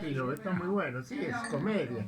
estilo, está muy bueno, sí, es comedia.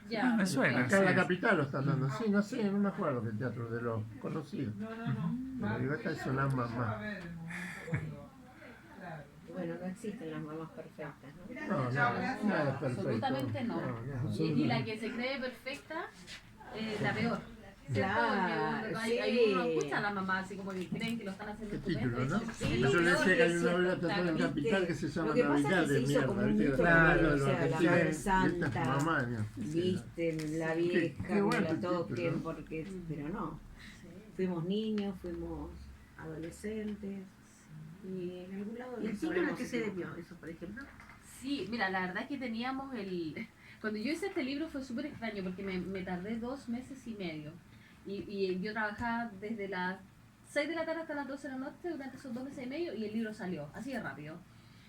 Ya, Me suena. Acá en la Sí. capital lo están dando, sí, no sé, no me acuerdo qué teatro de los conocidos. Pero digo, esta es una mamá. Bueno, no existen las mamás perfectas, ¿no? No, nada es perfecto. absolutamente no. Y la que se cree perfecta, la peor. ¿Cierto? Claro, Porque sí. hay uno escucha a la mamá así como que creen que lo están haciendo Qué estupendo. título, ¿no? Sí, Yo le decía que hay sí, una obra claro, teatral en ¿viste? Capital que se llama Lo que pasa es Navidad que se de hizo mierda, como un ¿viste? mito, Claro, o sea, la Argentina, Madre y esta es tu Santa, mamá, ¿no? viste, la Qué vieja, que buen la título, toquen, ¿no? porque, pero no. Sí. Fuimos niños, fuimos adolescentes, y en algún lado ¿Y el nos título a habremos qué se equivocado. debió eso, por ejemplo? Sí, mira, la verdad es que teníamos el... Cuando yo hice este libro fue súper extraño porque me tardé 2 meses y medio. Y yo trabajaba desde las 6 de la tarde hasta las 12 de la noche durante esos 2 meses y medio y el libro salió, así de rápido.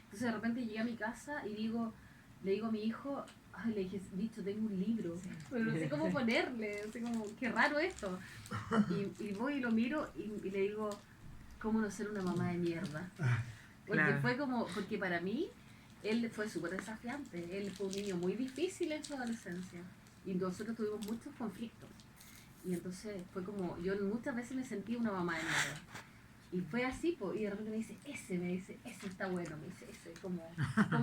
Entonces de repente llegué a mi casa y le digo a mi hijo, ay, le dije, dicho, tengo un libro, pero no sé cómo ponerle, así como, qué raro esto. Y voy y lo miro y le digo, ¿cómo no ser una mamá de mierda? Porque Claro. fue como, porque para mí, él fue súper desafiante, él fue un niño muy difícil en su adolescencia y nosotros tuvimos muchos conflictos. Y entonces fue como, yo muchas veces me sentí una mamá de mierda. Y fue así, y de repente me dice, ese está bueno, me dice, ese, como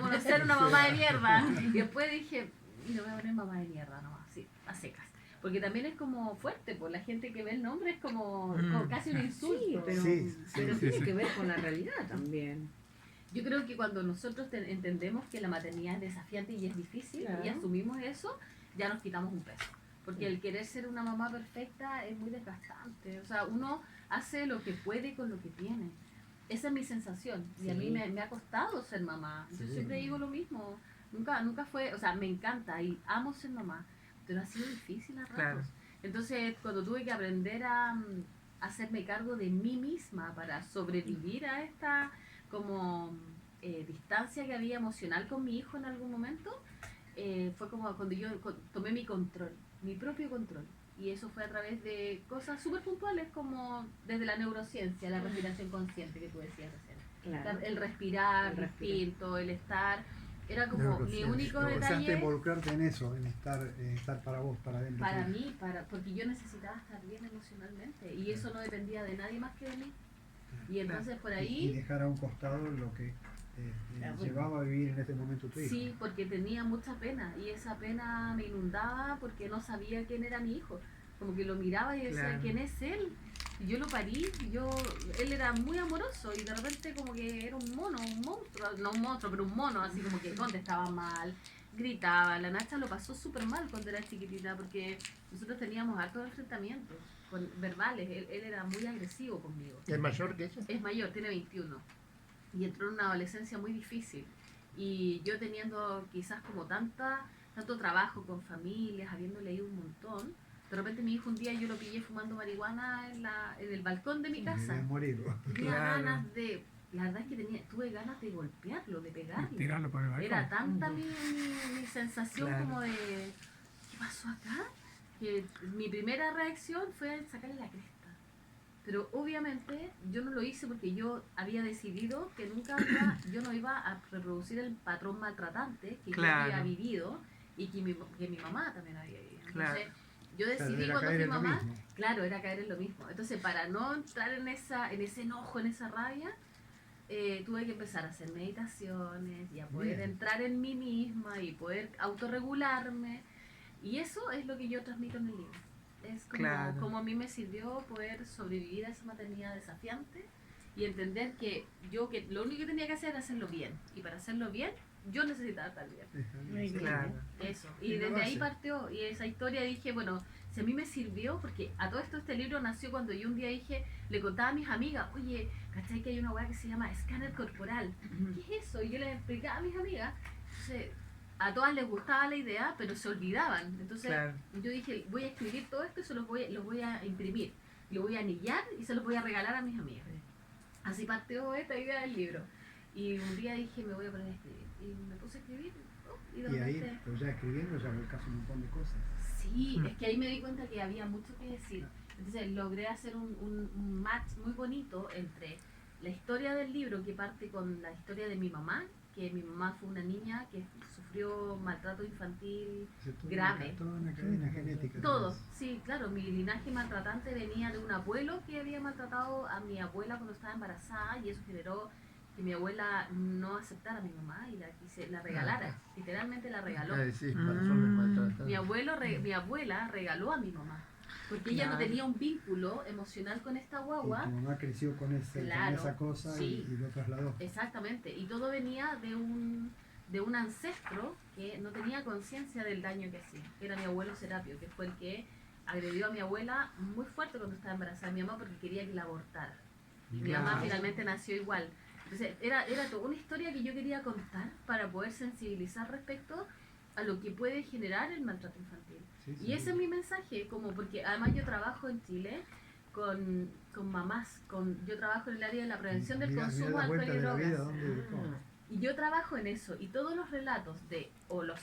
no ser una mamá de mierda. Y después dije, mira, voy a poner mamá de mierda nomás, sí, a secas. Porque también es como fuerte, pues la gente que ve el nombre es como casi un insulto. Sí, pero, Sí, pero sí, tiene sí. que ver con la realidad también. Yo creo que cuando nosotros entendemos que la maternidad es desafiante y es difícil Claro. y asumimos eso, ya nos quitamos un peso. Porque el querer ser una mamá perfecta es muy desgastante. O sea, uno hace lo que puede con lo que tiene. Esa es mi sensación. Y a mí me ha costado ser mamá. Yo siempre digo lo mismo. Nunca fue, o sea, me encanta y amo ser mamá, pero ha sido difícil a ratos. Claro. Entonces, cuando tuve que aprender a hacerme cargo de mí misma para sobrevivir a esta como distancia que había emocional con mi hijo en algún momento, fue como cuando yo tomé mi control, mi propio control. Y eso fue a través de cosas súper puntuales como desde la neurociencia, la respiración consciente que tú decías recién. Claro. El respirar El respirar. distinto, el estar, era como mi único Empezaste a detalle involucrarte en eso, en estar para vos, para adentro. para mí, porque yo necesitaba estar bien emocionalmente y eso no dependía de nadie más que de mí. Y entonces por Y ahí, dejar a un costado lo que llevaba a vivir en este momento tu hijo. sí, porque tenía mucha pena y esa pena me inundaba porque no sabía quién era mi hijo. Como que lo miraba y decía, Claro. ¿quién es él? Y yo lo parí, él era muy amoroso y de repente como que era un mono, un monstruo, no un monstruo, pero un mono, así como que contestaba mal, gritaba. La Nacha lo pasó súper mal cuando era chiquitita porque nosotros teníamos hartos enfrentamientos verbales, él era muy agresivo conmigo. ¿Es mayor que ella? Es mayor, tiene 21 y entró en una adolescencia muy difícil y yo teniendo quizás como tanto trabajo con familias, habiendo leído un montón, de repente mi hijo un día yo lo pillé fumando marihuana en el balcón de mi casa. Debes morir. Tenía Claro. ganas de, la verdad es que tuve ganas de golpearlo, de pegarle. Tirarlo por el balcón. Era tanta mi sensación Claro. como de, ¿qué pasó acá? Que mi primera reacción fue sacarle la cresta. Pero obviamente yo no lo hice porque yo había decidido que yo no iba a reproducir el patrón maltratante que Claro. yo había vivido y que mi mamá también había vivido. Claro. Entonces, yo decidí Era cuando caer fui en lo mamá, mismo. claro, era caer en lo mismo. Entonces, para no entrar en ese enojo, en esa rabia, tuve que empezar a hacer meditaciones y a poder Bien. entrar en mí misma y poder autorregularme. Y eso es lo que yo transmito en el libro. Es como a mí me sirvió poder sobrevivir a esa maternidad desafiante y entender que lo único que tenía que hacer era hacerlo bien. Y para hacerlo bien, yo necesitaba estar bien. Muy bien. Claro. Eso. Y Y lo desde ahí hace. partió. Y esa historia dije, bueno, si a mí me sirvió, porque a todo esto este libro nació cuando yo un día le contaba a mis amigas, oye, ¿cachai que hay una weá que se llama escáner corporal? ¿Qué es eso? Y yo les explicaba a mis amigas. Entonces, a todas les gustaba la idea, pero se olvidaban. Entonces, Claro. yo dije, voy a escribir todo esto y los voy a imprimir. Lo voy a anillar y se los voy a regalar a mis amigas. Así partió esta idea del libro. Y un día dije, me voy a poner a escribir. Y me puse a escribir. Y de Y ahí, repente... pues ya escribiendo, ya volcás un montón de cosas. Sí, es que ahí me di cuenta que había mucho que decir. Entonces logré hacer un match muy bonito entre la historia del libro, que parte con la historia de mi mamá, que mi mamá fue una niña que sufrió sufrió maltrato infantil Eso todo grave. Toda una cadena genética. Todo, sí, claro, mi linaje maltratante venía de un abuelo que había maltratado a mi abuela cuando estaba embarazada y eso generó que mi abuela no aceptara a mi mamá y la regalara, literalmente la regaló. Sí, personas maltratadas. Mi abuela regaló a mi mamá, porque ella no Claro. tenía un vínculo emocional con esta Y guagua. tu mamá creció con, Claro, con esa cosa sí. y lo trasladó. Exactamente, y todo venía de un ancestro que no tenía conciencia del daño que hacía, que era mi abuelo Serapio, que fue el que agredió a mi abuela muy fuerte cuando estaba embarazada de mi mamá porque quería que la abortara. Y mi Claro. mamá finalmente nació igual. Entonces, era toda una historia que yo quería contar para poder sensibilizar respecto a lo que puede generar el maltrato infantil. Sí, Y ese es mi mensaje, como porque además yo trabajo en Chile con mamás, yo trabajo en el área de la prevención del Mira consumo de la alcohol vuelta y de la vida, drogas. ¿dónde? Y yo trabajo en eso, y todos los relatos o las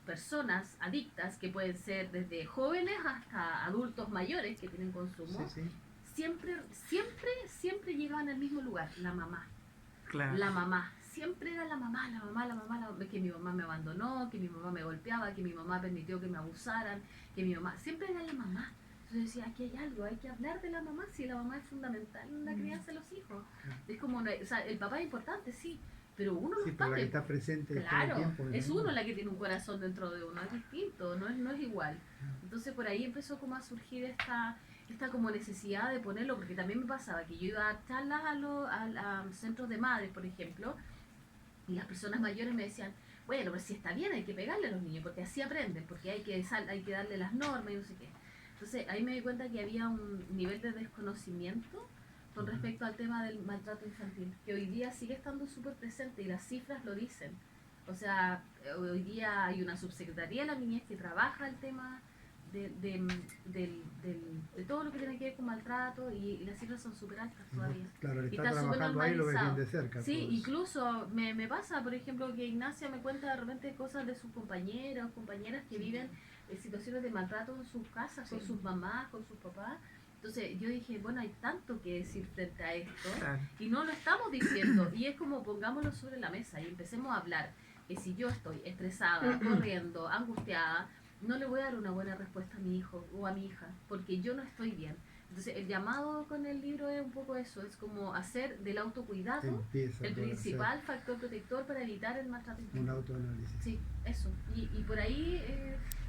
personas adictas, que pueden ser desde jóvenes hasta adultos mayores que tienen consumo, Sí, sí. siempre llegaban al mismo lugar, la mamá. Claro. La mamá, siempre era la mamá, que mi mamá me abandonó, que mi mamá me golpeaba, que mi mamá permitió que me abusaran, que mi mamá, siempre era la mamá. Entonces decía, aquí hay algo, hay que hablar de la mamá, si la mamá es fundamental en la crianza de los hijos. Es como, o sea, el papá es importante, sí, pero uno no Sí, está pero la que está presente todo claro, el tiempo. es ¿no? uno la que tiene un corazón dentro de uno, es distinto, no es igual. Entonces por ahí empezó como a surgir esta como necesidad de ponerlo, porque también me pasaba que yo iba a charlas a centros de madres, por ejemplo, y las personas mayores me decían, bueno, pero si está bien hay que pegarle a los niños, porque así aprenden, porque hay que darle las normas y no sé qué. Entonces ahí me di cuenta que había un nivel de desconocimiento con respecto al tema del maltrato infantil, que hoy día sigue estando súper presente y las cifras lo dicen. O sea, hoy día hay una subsecretaría de la niñez que trabaja el tema de todo lo que tiene que ver con maltrato y las cifras son súper altas todavía. Claro, le Y está está súper trabajando ahí, lo ves bien normalizado. de cerca. Sí, todo eso. incluso me pasa, por ejemplo, que Ignacia me cuenta de repente cosas de sus compañeras o compañeras que viven situaciones de maltrato en sus casas, con Sí. sus mamás, con sus papás. Entonces yo dije, bueno, hay tanto que decir frente a esto Claro. y no lo estamos diciendo. Y es como pongámoslo sobre la mesa y empecemos a hablar. Que si yo estoy estresada, corriendo, angustiada, no le voy a dar una buena respuesta a mi hijo o a mi hija, porque yo no estoy bien. Entonces el llamado con el libro es un poco eso, es como hacer del autocuidado Empieza el por principal factor protector para evitar el maltrato hacer infantil. un autoanálisis. Sí, eso. Y por ahí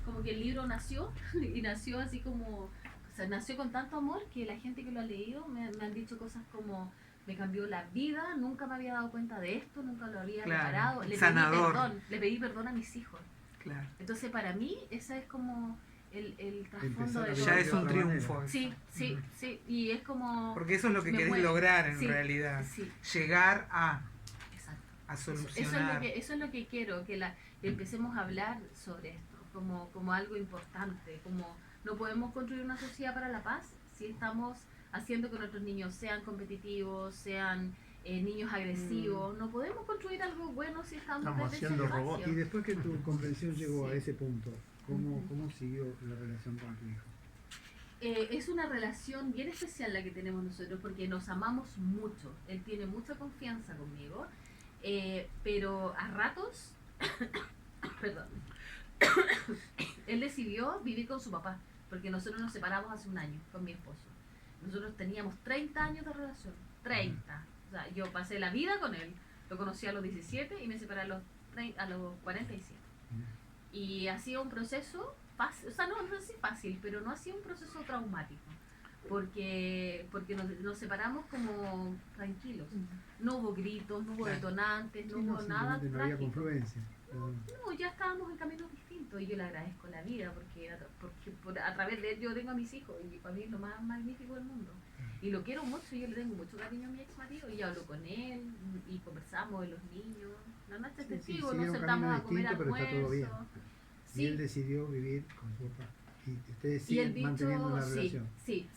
como que el libro nació y nació así como, o sea, nació con tanto amor que la gente que lo ha leído me han dicho cosas como me cambió la vida, nunca me había dado cuenta de esto, nunca lo había Claro, preparado, sanador. le pedí perdón a mis hijos. Claro. Entonces para mí esa es como el trasfondo Empezar a de ver Ya de es un otra triunfo. manera. Sí, sí, sí, y es como... Porque eso es lo que Me querés mueve. lograr en Sí, realidad. Sí, Llegar a exacto. solucionar. Eso es lo que quiero, que empecemos a hablar sobre esto, como algo importante, como no podemos construir una sociedad para la paz si estamos haciendo que nuestros niños sean competitivos, sean niños agresivos, no podemos construir algo bueno si estamos Estamos desde ese haciendo espacio. robots. Y después que tu comprensión llegó a Sí. ese punto, ¿cómo siguió la relación con tu hijo? Es una relación bien especial la que tenemos nosotros porque nos amamos mucho. Él tiene mucha confianza conmigo, pero a ratos, perdón, él decidió vivir con su papá porque nosotros nos separamos hace un año con mi esposo. Nosotros teníamos 30 años de relación, 30. O sea, yo pasé la vida con él. Lo conocí a los 17 y me separé a los 47. Y ha sido un proceso fácil, o sea, no sé si fácil, pero no ha sido un proceso traumático. Porque nos separamos como tranquilos. No hubo gritos, no hubo Claro. detonantes, no Sí, hubo nada simplemente no había trágico. confluencia. No, ya estábamos en caminos distintos y yo le agradezco la vida porque a través de él yo tengo a mis hijos y para mí es lo más magnífico del mundo. Y lo quiero mucho, yo le tengo mucho cariño a mi ex marido y yo hablo con él y conversamos de los niños. La noche es Sí, testigo, sigue nos un sentamos camino a comer distinto, pero está todo bien. almuerzo. Y él Sí, decidió vivir con su papá. Y ustedes y el siguen manteniendo bicho, una sí, relación.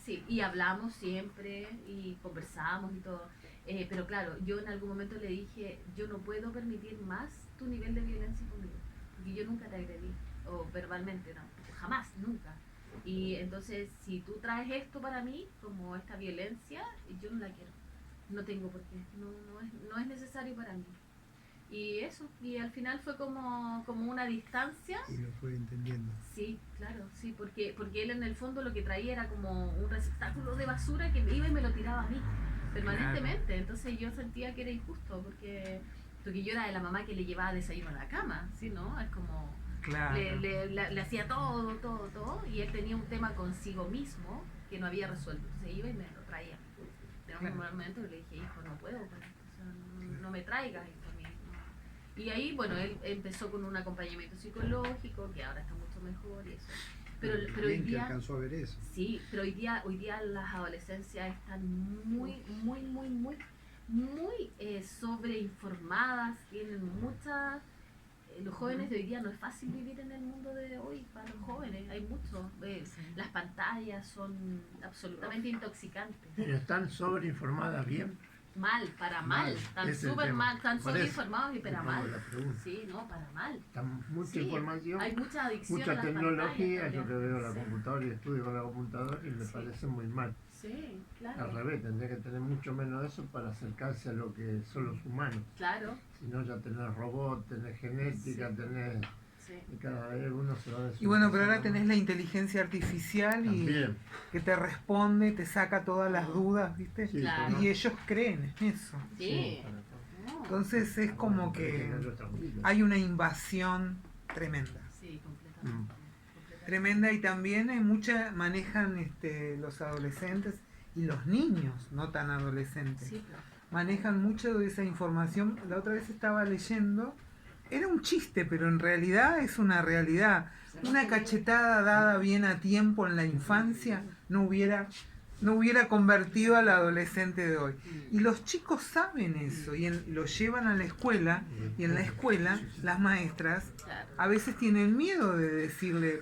sí, y hablamos siempre y conversamos y todo. Pero claro, yo en algún momento le dije, yo no puedo permitir más tu nivel de violencia conmigo, porque yo nunca te agredí, o verbalmente, no, jamás, nunca. Y entonces, si tú traes esto para mí, como esta violencia, yo no la quiero, no tengo por qué, no es necesario para mí. Y eso, y al final fue como una distancia. Y lo fue entendiendo. Sí, claro, sí, porque él en el fondo lo que traía era como un receptáculo de basura que me iba y me lo tiraba a mí permanentemente. Entonces yo sentía que era injusto porque yo era de la mamá que le llevaba desayuno a la cama, ¿sí? ¿No? Es como Claro. le hacía todo, y él tenía un tema consigo mismo que no había resuelto. Entonces iba y me lo traía. Pero en un momento le dije, hijo, no puedo, pues, o sea, no me traigas esto a mí. No. Y ahí, bueno, él empezó con un acompañamiento psicológico, que ahora está mucho mejor y eso. Pero hoy Bien que día, alcanzó a ver eso. sí, pero hoy día las adolescencias están muy sobreinformadas, tienen muchas... Los jóvenes de hoy día no es fácil vivir en el mundo de hoy para los jóvenes, hay mucho. Las pantallas son absolutamente intoxicantes. Pero están sobreinformadas bien. Mal, para mal, están ese es el súper tema. mal, están Por eso, sobreinformados y para es como mal. la pregunta. Sí, no, para mal. Está mucha Sí, información, hay mucha adicción a mucha las tecnología. pantallas Yo que también. veo la Sí. computadora y estudio con la computadora y me Sí. parece muy mal. Sí, Al claro. revés, tendría que tener mucho menos de eso para acercarse a lo que son los humanos. Claro, Si no, ya tenés robots, tenés genética, Sí. tenés... sí. Y cada vez uno se va Y bueno, pero ahora deshumanizando tenés más. la inteligencia artificial y También. que te responde, te saca todas las dudas, ¿viste? Sí, Claro. pero no- Y ellos creen en eso. Sí. para todo. No. Entonces es como Pero que no es nuestra vida. hay una invasión tremenda. Sí, completamente. Tremenda, y también hay manejan los adolescentes y los niños, no tan adolescentes. Sí, pero- Manejan mucho de esa información. La otra vez estaba leyendo, era un chiste, pero en realidad es una realidad. Una cachetada dada bien a tiempo en la infancia no hubiera convertido al adolescente de hoy. Y los chicos saben eso y lo llevan a la escuela, y en la escuela las maestras Claro, a veces tienen miedo de decirle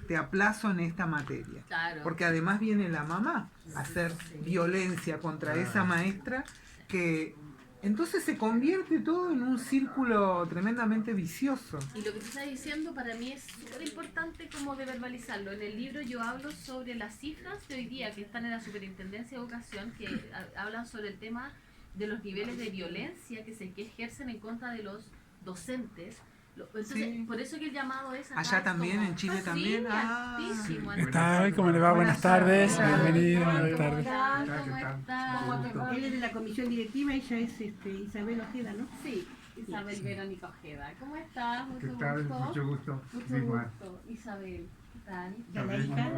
te aplazo en esta materia. claro. Porque además viene la mamá a hacer violencia contra esa maestra, que entonces se convierte todo en un círculo tremendamente vicioso. Y lo que tú estás diciendo para mí es súper importante como de verbalizarlo. En el libro yo hablo sobre las cifras de hoy día que están en la Superintendencia de Educación, que hablan sobre el tema de los niveles de violencia que ejercen en contra de los docentes. Entonces, Sí. por eso que el llamado es acá Allá es también, como- en Chile Sí, también. altísimo, ¿Qué ¿Qué tal? ¿Cómo le va? Buenas tardes. Bienvenido. Buenas tardes. ¿Cómo ¿Qué tal? estás? Él es de la comisión directiva, ella es Isabel Ojeda, ¿no? Sí, Isabel Verónica Ojeda. ¿Cómo estás? ¿Qué Mucho tal? gusto. Mucho gusto. Mucho Igual. gusto. Isabel, ¿qué tal? Ya la hija.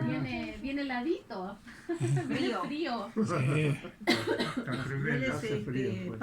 Viene heladito. Viene frío. Sí. Está tremendo, Él es hace frío, pues.